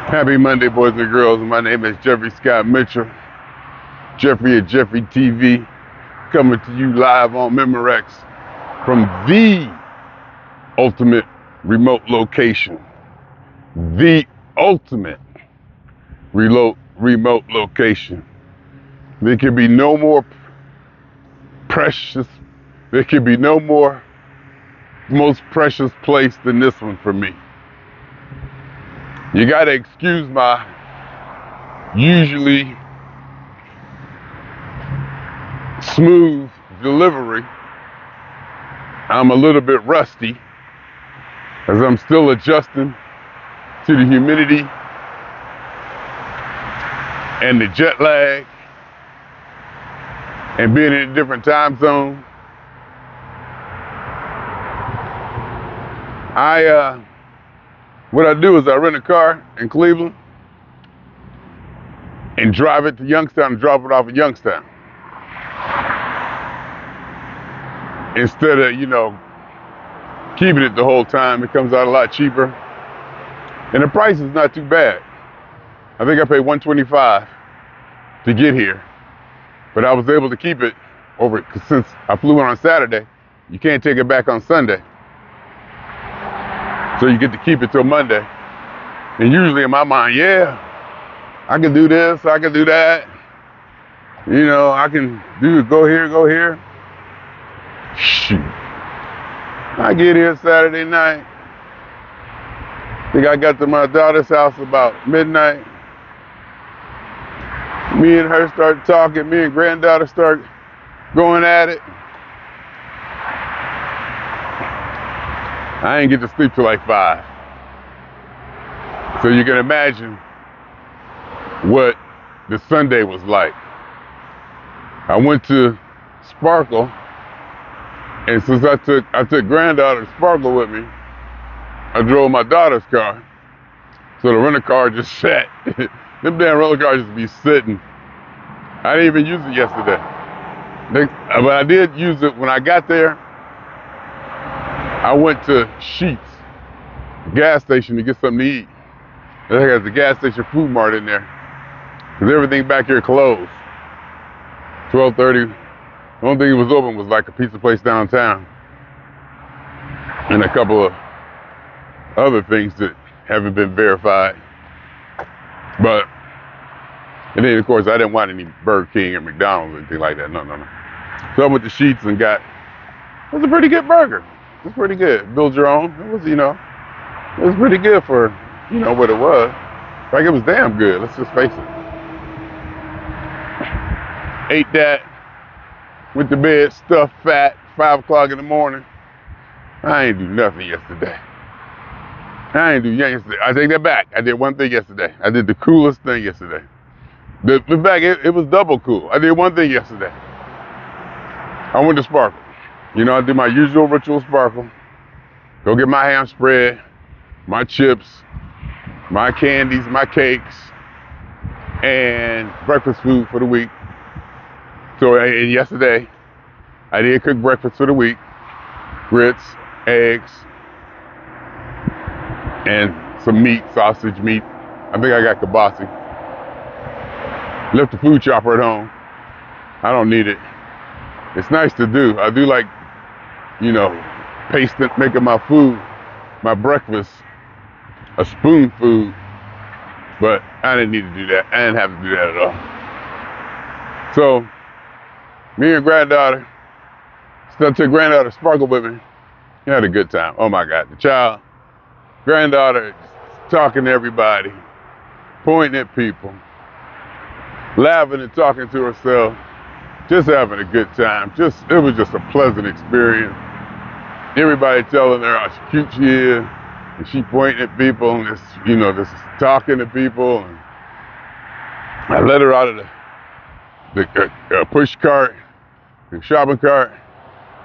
Happy Monday, boys and girls. My name is Jeffrey Scott Mitchell, Jeffrey at Jeffrey TV, coming to you live on Memorex from the ultimate remote location. The ultimate remote location. There can be no more precious, there can be no more most precious place than this one for me. You gotta excuse my usually smooth delivery. I'm a little bit rusty as I'm still adjusting to the humidity and the jet lag and being in a different time zone. What I do is I rent a car in Cleveland and drive it to Youngstown and drop it off at Youngstown. Instead of, keeping it the whole time, it comes out a lot cheaper. And the price is not too bad. I think I paid $125 to get here, but I was able to keep it over, since I flew in on Saturday, you can't take it back on Sunday. So you get to keep it till Monday. And usually in my mind, I can do this, I can do that. I can go here. Shoot. I get here Saturday night. I think I got to my daughter's house about midnight. Me and her start talking. Me and granddaughter start going at it. I ain't get to sleep till like 5. So you can imagine what the Sunday was like. I went to Sparkle, and since I took granddaughter to Sparkle with me, I drove my daughter's car. So the rental car just sat. Them damn rental cars just be sitting. I didn't even use it yesterday. But I did use it when I got there. I went to Sheetz gas station to get something to eat. I think there's a gas station food mart in there, because everything back here closed. 12:30. The only thing that was open was like a pizza place downtown and a couple of other things that haven't been verified. And then of course I didn't want any Burger King or McDonald's or anything like that. No. So I went to Sheetz and it was a pretty good burger. It was pretty good. Build your own. It was pretty good for, what it was. Like, it was damn good, let's just face it. Ate that, went to bed, stuffed fat, 5 o'clock in the morning. I ain't do nothing yesterday. I take that back. I did one thing yesterday. I did the coolest thing yesterday. In fact, it was double cool. I did one thing yesterday. I went to Sparkle. I did my usual ritual Sparkle. Go get my ham spread, my chips, my candies, my cakes, and breakfast food for the week. So and yesterday, I did cook breakfast for the week. Grits, eggs, and some meat, sausage meat. I think I got kibasi. Left the food chopper at home. I don't need it. It's nice to do. I do like, pasting, making my food, my breakfast, a spoon food, but I didn't need to do that. I didn't have to do that at all. So, me and granddaughter, still took granddaughter to Sparkle with me. We had a good time. Oh my God, the granddaughter talking to everybody, pointing at people, laughing and talking to herself, just having a good time. It was just a pleasant experience. Everybody telling her how cute she is, and she pointing at people and just talking to people. And I let her out of the push cart, the shopping cart,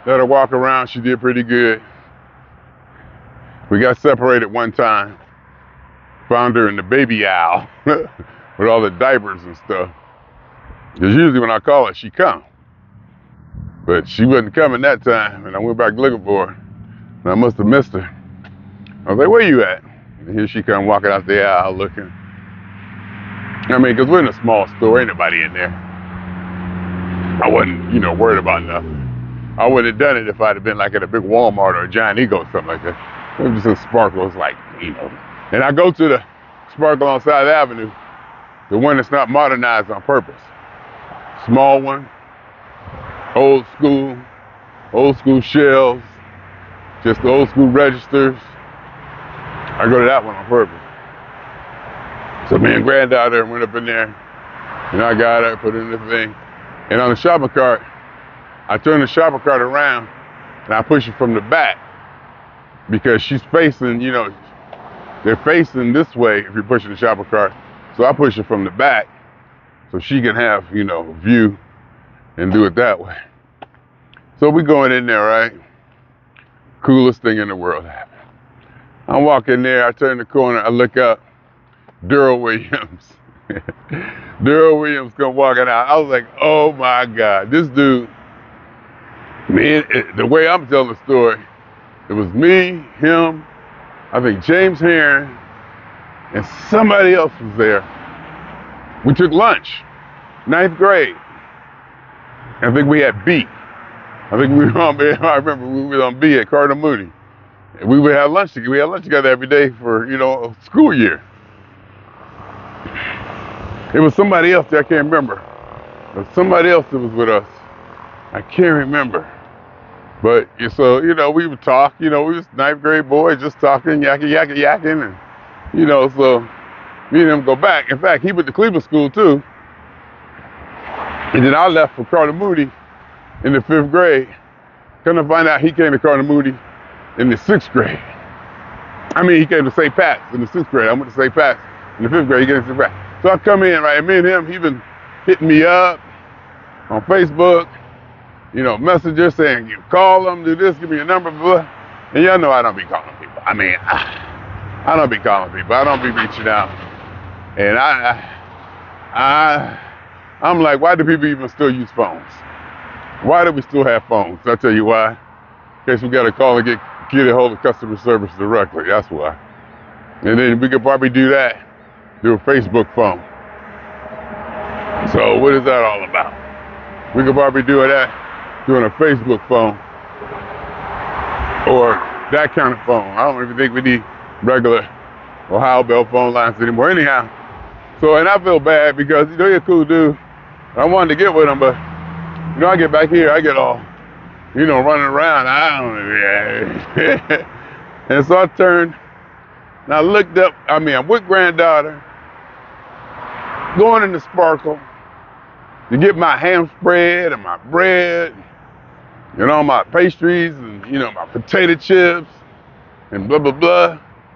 let her walk around. She did pretty good. We got separated one time. Found her in the baby aisle with all the diapers and stuff. Because usually when I call her, she come. But she wasn't coming that time, and I went back looking for her. And I must have missed her. I was like, where you at? And here she come walking out the aisle looking. I mean, because we're in a small store, ain't nobody in there. I wasn't, worried about nothing. I would have done it if I'd have been like at a big Walmart or a Giant Eagle or something like that. It was just in Sparkle, like, And I go to the Sparkle on South Avenue, the one that's not modernized on purpose. Small one, old school shelves, just old school registers. I go to that one on purpose. So me and granddaughter went up in there, and I got her, put it in the thing. And on the shopping cart, I turn the shopping cart around, and I push it from the back, because she's facing, they're facing this way if you're pushing the shopping cart. So I push it from the back so she can have, view and do it that way. So we going in there, right? Coolest thing in the world happened. I'm walking there, I turn the corner, I look up, Daryl Williams. Daryl Williams come walking out. I was like, oh my God, this dude, man, the way I'm telling the story, it was me, him, I think James Heron, and somebody else was there. We took lunch, 9th grade. I think we had B. I remember we were on B at Cardinal Mooney. And we would have lunch together. We had lunch together every day for, a school year. It was somebody else that I can't remember. There was somebody else that was with us. I can't remember. But, so, we would talk, we was 9th grade boys just talking, yakking. And, so me and him go back. In fact, he went to Cleveland School too. And then I left for Cardinal Mooney in the 5th grade. Come to find out he came to Cardinal Mooney in the 6th grade. I mean, he came to St. Pat's in the 6th grade. I went to St. Pat's in the 5th grade. He came to St. Pat's. So I come in, right, and me and him, he been hitting me up on Facebook, messages saying, you call them, do this, give me your number, blah. And y'all know I don't be calling people. I mean, I don't be calling people. I don't be reaching out. And I'm like, why do people even still use phones? Why do we still have phones? I'll tell you why. In case we got to call and get a hold of customer service directly. That's why. And then we could probably do that through a Facebook phone. So what is that all about? We could probably do that doing a Facebook phone or that kind of phone. I don't even think we need regular Ohio Bell phone lines anymore. Anyhow, so, and I feel bad because, you're a cool dude. I wanted to get with him, but, I get back here, I get all, running around. And so I turned, and I looked up, I'm with granddaughter, going in the Sparkle to get my ham spread and my bread, and all my pastries and, my potato chips and blah, blah, blah.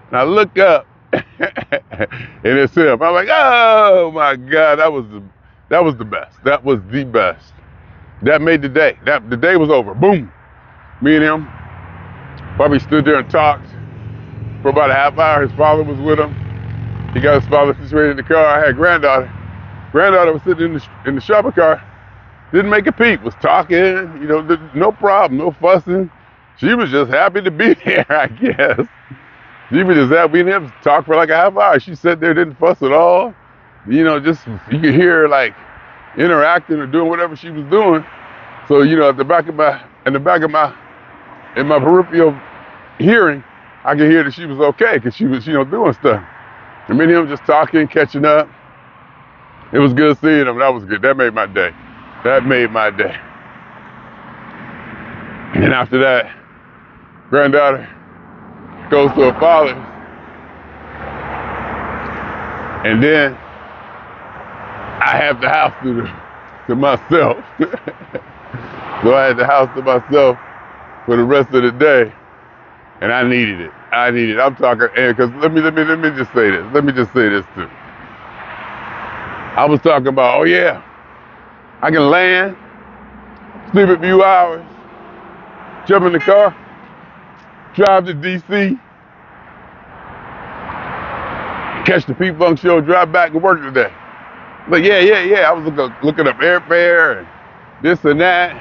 And I look up, and it's him. I'm like, oh my God, that was the best. That was the best. That made the day. The day was over. Boom. Me and him probably stood there and talked for about a half hour. His father was with him. He got his father situated in the car. I had granddaughter. Granddaughter was sitting in the shopping cart. Didn't make a peep. Was talking, no problem, no fussing. She was just happy to be there, I guess. She was just happy and him talk for like a half hour. She sat there, didn't fuss at all. Just you could hear her like interacting or doing whatever she was doing. So, in my peripheral hearing, I could hear that she was okay because she was, doing stuff. And me and him just talking, catching up. It was good seeing him. That was good. That made my day. And after that, granddaughter goes to her father's. And then I have the house to myself. So I had the house to myself for the rest of the day. And I needed it. I'm talking, because let me just say this. Let me just say this too. I was talking about, oh yeah, I can land, sleep a few hours, jump in the car, drive to DC, catch the P-Funk show, drive back and work today. But yeah. I was looking up airfare and this and that.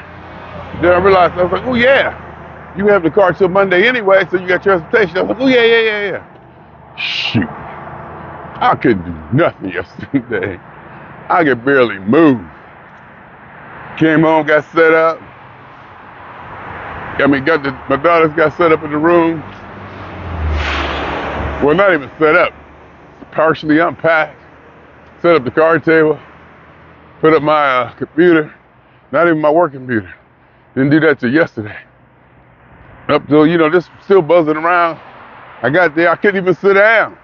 Then I realized, I was like, oh yeah, you have the car till Monday anyway, so you got transportation. I was like, oh yeah. Shoot. I couldn't do nothing yesterday. I could barely move. Came home, got set up. My daughters got set up in the room. Well, not even set up. Partially unpacked. Set up the card table. Put up my computer. Not even my work computer. Didn't do that till yesterday. Up till, just still buzzing around. I got there, I couldn't even sit down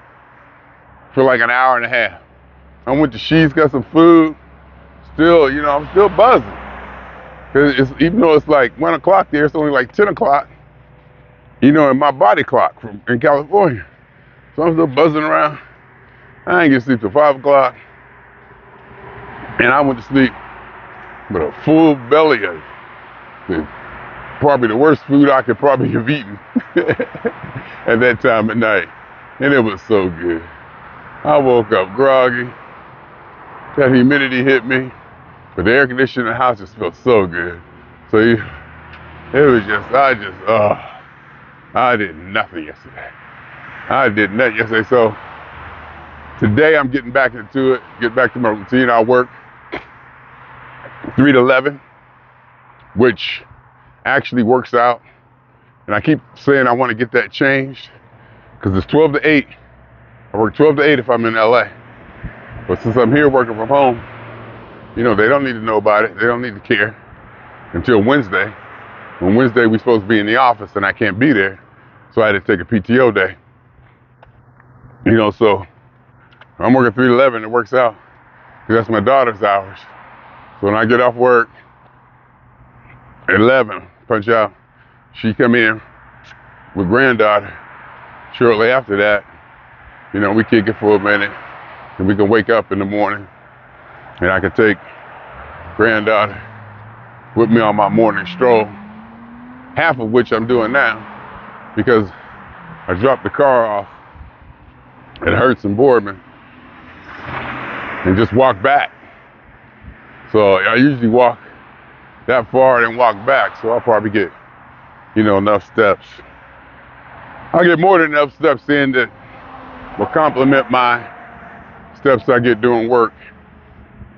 for like an hour and a half. I went to Sheets, got some food. Still, I'm still buzzing. Cause even though it's like 1 o'clock there, it's only like 10 o'clock, in my body clock in California. So I'm still buzzing around. I ain't get to sleep till 5 o'clock. And I went to sleep with a full belly of probably the worst food I could probably have eaten at that time of night. And it was so good. I woke up groggy. That humidity hit me. But the air conditioning in the house just felt so good. So it was I did nothing yesterday. So today I'm getting back into it, get back to my routine. I work 3 to 11, which actually works out. And I keep saying I want to get that changed because it's 12 to 8. I work 12 to 8 if I'm in LA. But since I'm here working from home, they don't need to know about it. They don't need to care until Wednesday. On Wednesday, we're supposed to be in the office and I can't be there. So I had to take a PTO day. So I'm working 3 to 11. It works out because that's my daughter's hours. So when I get off work at 11, punch out, she come in with granddaughter. Shortly after that, we kick it for a minute and we can wake up in the morning and I can take granddaughter with me on my morning stroll, half of which I'm doing now because I dropped the car off at Hertz and Boardman and just walk back. So I usually walk that far and then walk back, so I'll probably get, enough steps. I'll get more than enough steps in that will complement my steps I get doing work.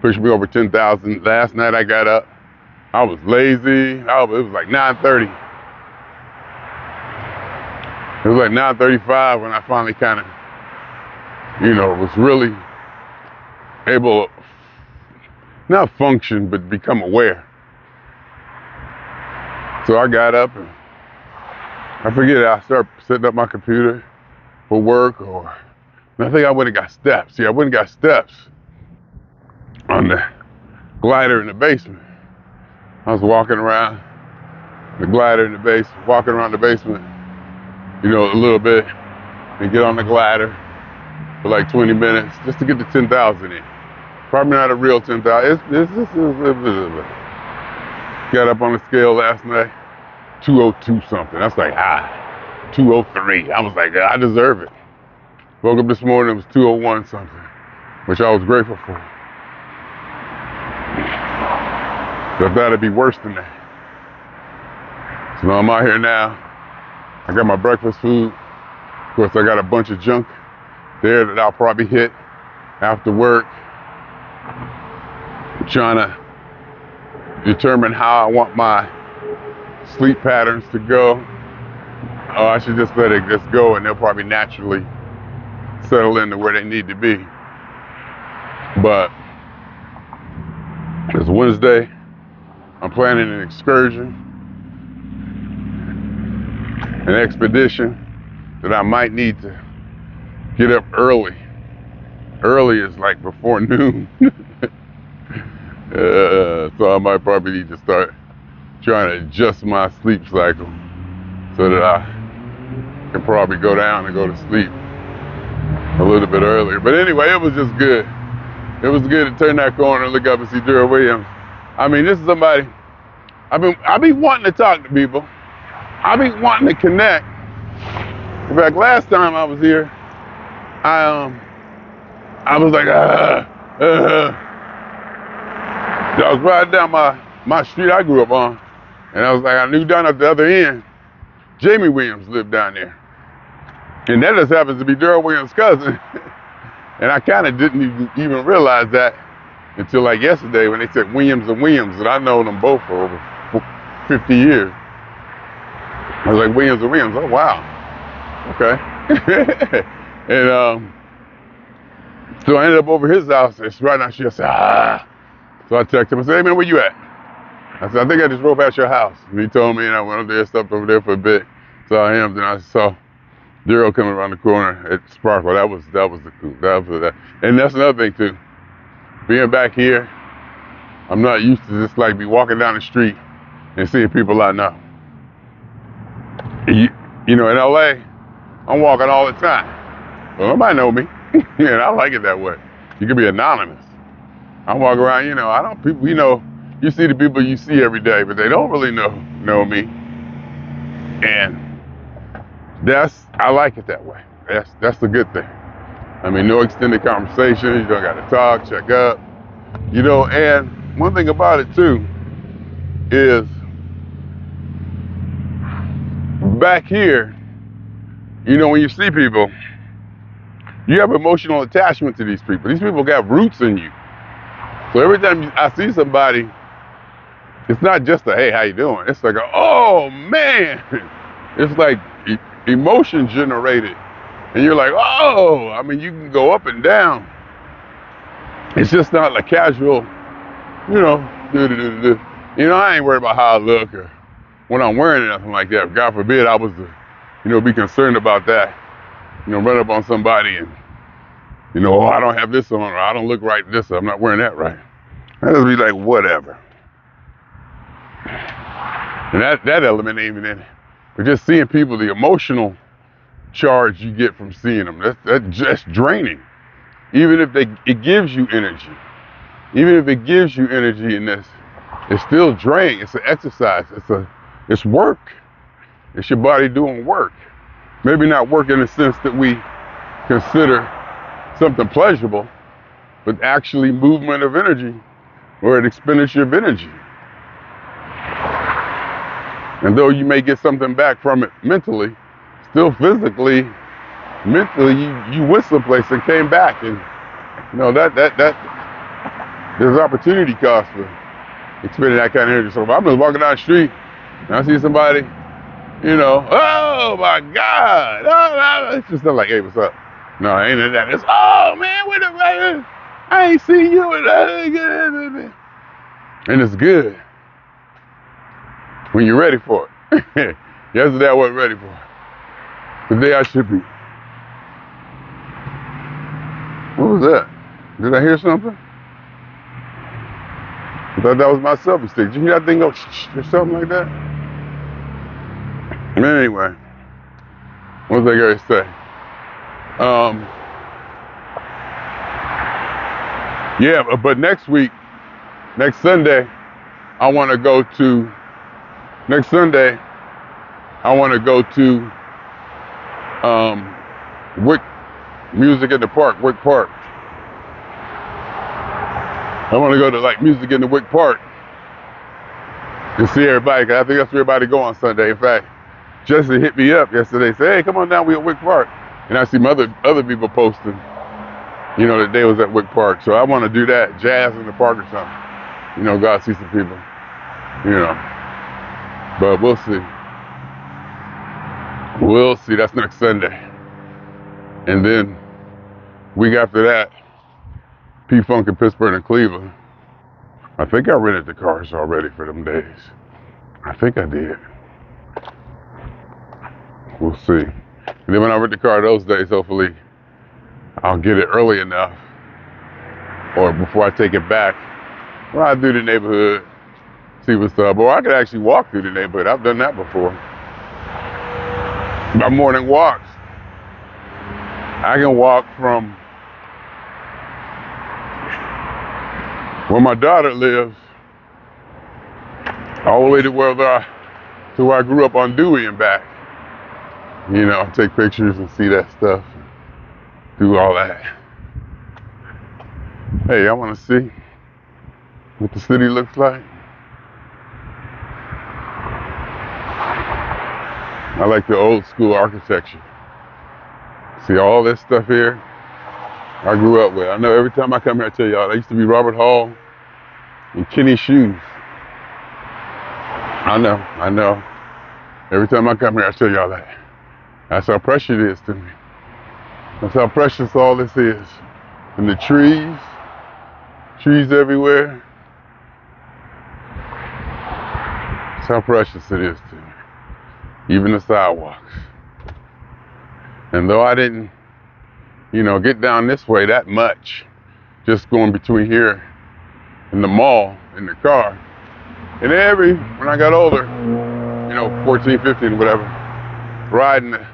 Pushed me over 10,000. Last night I got up. I was lazy. It was like 9:30. It was like 9:35 when I finally kind of, was really able to not function, but become aware. So I got up and I started setting up my computer for work, and I think I went and got steps. I went and got steps on the glider in the basement. I was walking around the glider in the basement, walking around the basement, a little bit, and get on the glider for like 20 minutes just to get to 10,000 in. Probably not a real 10,000. Got up on the scale last night, 202 something. That's like 203. I was like, I deserve it. Woke up this morning, it was 201 something, which I was grateful for. But I thought it'd be worse than that. So now I'm out here now. I got my breakfast food. Of course, I got a bunch of junk there that I'll probably hit after work. I'm trying to determine how I want my sleep patterns to go. Oh, I should just let it just go and they'll probably naturally settle into where they need to be. But it's Wednesday. I'm planning an excursion, an expedition that I might need to get up early. Early is like before noon. So I might probably need to start trying to adjust my sleep cycle so that I can probably go down and go to sleep a little bit earlier. But anyway, it was just good. It was good to turn that corner and look up and see Daryl Williams. I mean, this is somebody, I be wanting to talk to people. I be wanting to connect. In fact, last time I was here, I was like, I was riding down my street I grew up on, and I was like, I knew down at the other end, Jamie Williams lived down there. And that just happens to be Daryl Williams' cousin. And I kind of didn't even realize that until like yesterday when they said Williams and Williams, and I've known them both for over 50 years. I was like, Williams and Williams, oh wow, okay. And so I ended up over his house. It's right now. She said, ah. So I texted him. I said, hey man, where you at? I said, I think I just drove past your house. And he told me, and I went up there, stopped over there for a bit. Saw him, then I saw Daryl coming around the corner at Sparkle. That was the cool. That was that. And that's another thing too. Being back here, I'm not used to just like be walking down the street and seeing people I know. You know, in LA, I'm walking all the time. Well, nobody know me. And I like it that way. You can be anonymous. I walk around, you know, people, you know, you see the people you see every day, but they don't really know me. And I like it that way. That's the good thing. I mean, no extended conversations, you don't gotta talk, check up. You know, and one thing about it too is back here, you know, when you see people, you have emotional attachment to these people. These people got roots in you. So every time I see somebody, it's not just a, hey, how you doing? It's like, oh man, it's like emotion generated. And you're like, oh, I mean, you can go up and down. It's just not like casual, you know, you know, I ain't worried about how I look or when I'm wearing it, nothing like that. God forbid I was to, you know, be concerned about that. You know, run up on somebody and, you know, oh, I don't have this on, or I don't look right this, I'm not wearing that right. I'd just be like, whatever. And that element ain't even in it. But just seeing people, the emotional charge you get from seeing them, that's draining. Even if it gives you energy. Even if it gives you energy in this, it's still draining. It's an exercise. It's work. It's your body doing work. Maybe not work in the sense that we consider something pleasurable, but actually movement of energy or an expenditure of energy. And though you may get something back from it mentally, still physically, mentally, you went someplace and came back. And you know, that there's opportunity cost for expending that kind of energy. So if I'm just walking down the street and I see somebody, you know, oh my God, oh, it's just not like, hey, what's up? No, ain't that. It's, oh man, wait a minute, I ain't seen you. And it's good when you're ready for it. Yesterday I wasn't ready for it. Today I should be. What was that? Did I hear something? I thought that was my selfie stick. Did you hear that thing go or something like that? Anyway, what was I going to say? Yeah, but next week, next Sunday, I want to go to Wick Music in the Park, Wick Park. I want to go to like Music in the Wick Park and see everybody, because I think that's where everybody go on Sunday. In fact, Jesse hit me up yesterday, said, hey, come on down, we at Wick Park. And I see other people posting, you know, that they was at Wick Park. So I want to do that, jazz in the park or something. You know, go out see some people, you know. But we'll see. We'll see, that's next Sunday. And then week after that, P-Funk in Pittsburgh and Cleveland. I think I rented the cars already for them days. I think I did. We'll see. And then when I rent the car those days, hopefully I'll get it early enough, or before I take it back, ride through the neighborhood, see what's up. Or I could actually walk through the neighborhood. I've done that before. My morning walks. I can walk from where my daughter lives all the way to where I grew up on Dewey and back. You know, take pictures and see that stuff, do all that. Hey, I want to see what the city looks like. I like the old school architecture. See all this stuff here? I grew up with. I know every time I come here, I tell y'all, I used to be Robert Hall and Kenny Shoes. I know. Every time I come here, I tell y'all that. That's how precious it is to me. That's how precious all this is. And the trees everywhere. That's how precious it is to me. Even the sidewalks. And though I didn't, get down this way that much, just going between here and the mall in the car, and when I got older, 14, 15, whatever, riding the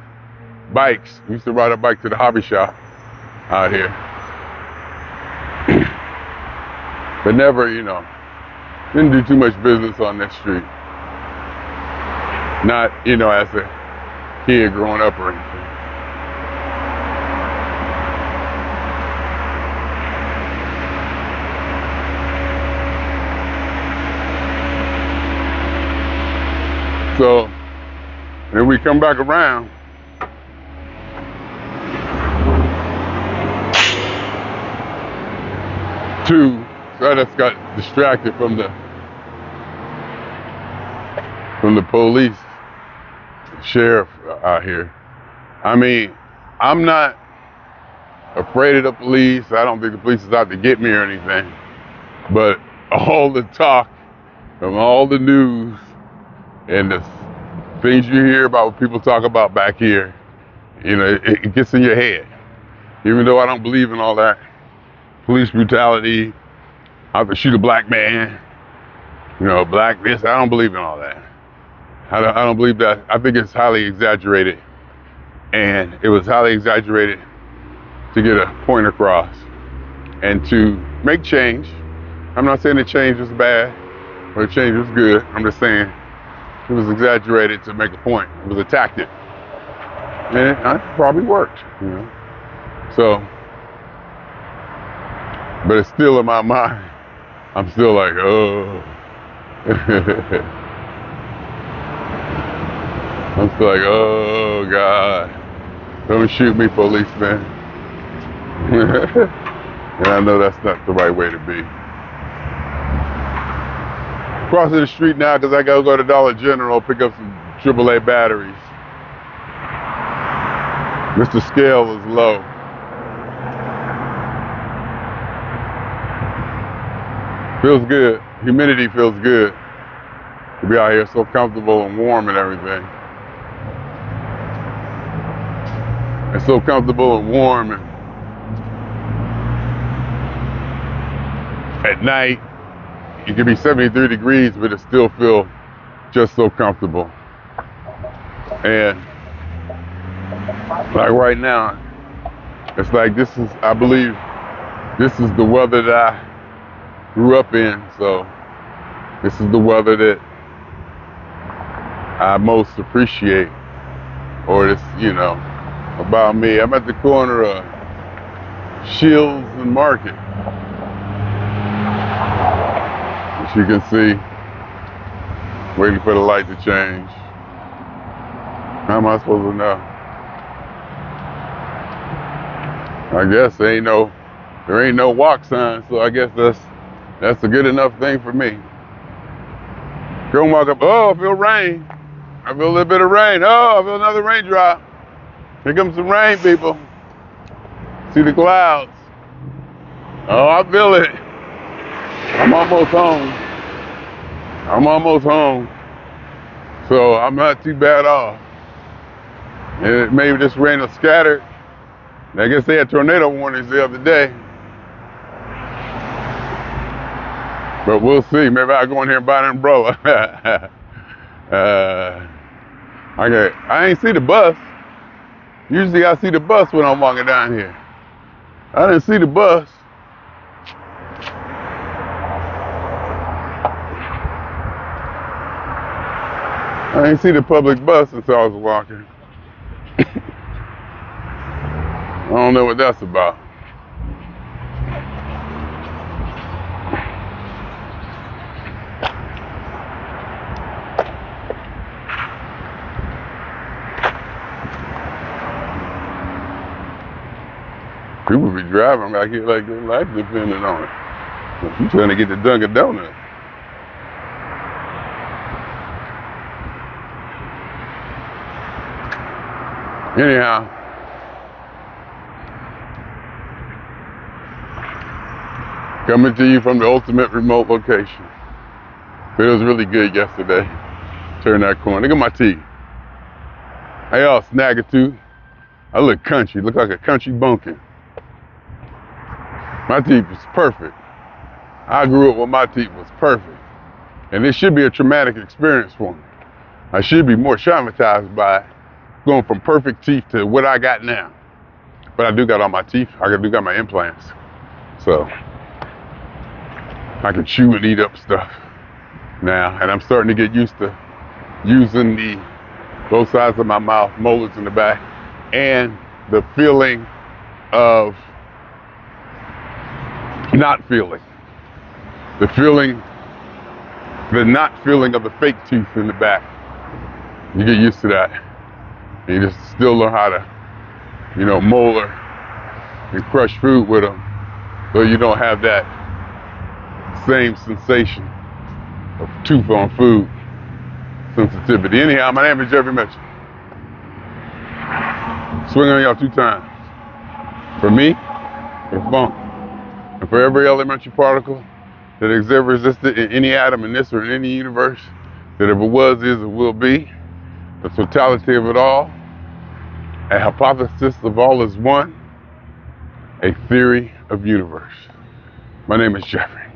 bikes. We used to ride a bike to the hobby shop out here. But never, didn't do too much business on this street. Not, as a kid growing up or anything. So, then we come back around. So I just got distracted from the police, sheriff out here. I mean, I'm not afraid of the police. I don't think the police is out to get me or anything. But all the talk from all the news and the things you hear about what people talk about back here, it gets in your head. Even though I don't believe in all that police brutality, I have to shoot a black man, black this, I don't believe in all that. I don't believe that. I think it's highly exaggerated. And it was highly exaggerated to get a point across and to make change. I'm not saying the change was bad or the change was good. I'm just saying it was exaggerated to make a point. It was a tactic. And it probably worked, So, but it's still in my mind. I'm still like, oh. I'm still like, oh, God. Don't shoot me, policeman. And I know that's not the right way to be. Crossing the street now because I gotta go to Dollar General, pick up some AAA batteries. Mr. Scale is low. Feels good. Humidity feels good. To be out here so comfortable and warm and everything. It's so comfortable and warm, and at night it can be 73 degrees, but it still feels just so comfortable. And like right now, it's like I believe this is the weather that I grew up in, so this is the weather that I most appreciate, or this, about me. I'm at the corner of Shields and Market. As you can see, waiting for the light to change. How am I supposed to know? I guess there ain't no walk sign, so I guess that's a good enough thing for me. Go and walk up. Oh, I feel rain. I feel a little bit of rain. Oh, I feel another raindrop. Here comes some rain, people. See the clouds. Oh, I feel it. I'm almost home. So I'm not too bad off. And maybe this rain will scatter. I guess they had tornado warnings the other day. But we'll see. Maybe I'll go in here and buy an umbrella. I ain't see the bus. Usually I see the bus when I'm walking down here. I didn't see the bus. I didn't see the public bus until I was walking. I don't know what that's about. People be driving back here like their life depended on it. But you trying to get to Dunkin' Donuts. Anyhow, coming to you from the ultimate remote location. Feels really good yesterday. Turn that corner. Look at my teeth. Hey, y'all, Snaggletooth. I look country. Look like a country bumpkin. My teeth was perfect. I grew up when my teeth was perfect. And this should be a traumatic experience for me. I should be more traumatized by going from perfect teeth to what I got now. But I do got all my teeth. I do got my implants. So I can chew and eat up stuff now. And I'm starting to get used to using both sides of my mouth, molars in the back, and the feeling of not feeling. The not feeling of the fake teeth in the back. You get used to that. And you just still learn how to, molar and crush food with them, so you don't have that same sensation of tooth on food sensitivity. Anyhow, my name is Jeffery Mitchell. Swing on y'all 2 times. For me, for funk, and for every elementary particle that has ever existed in any atom in this or in any universe that ever was, is, or will be, the totality of it all, a hypothesis of all is one, a theory of universe. My name is Jeffery.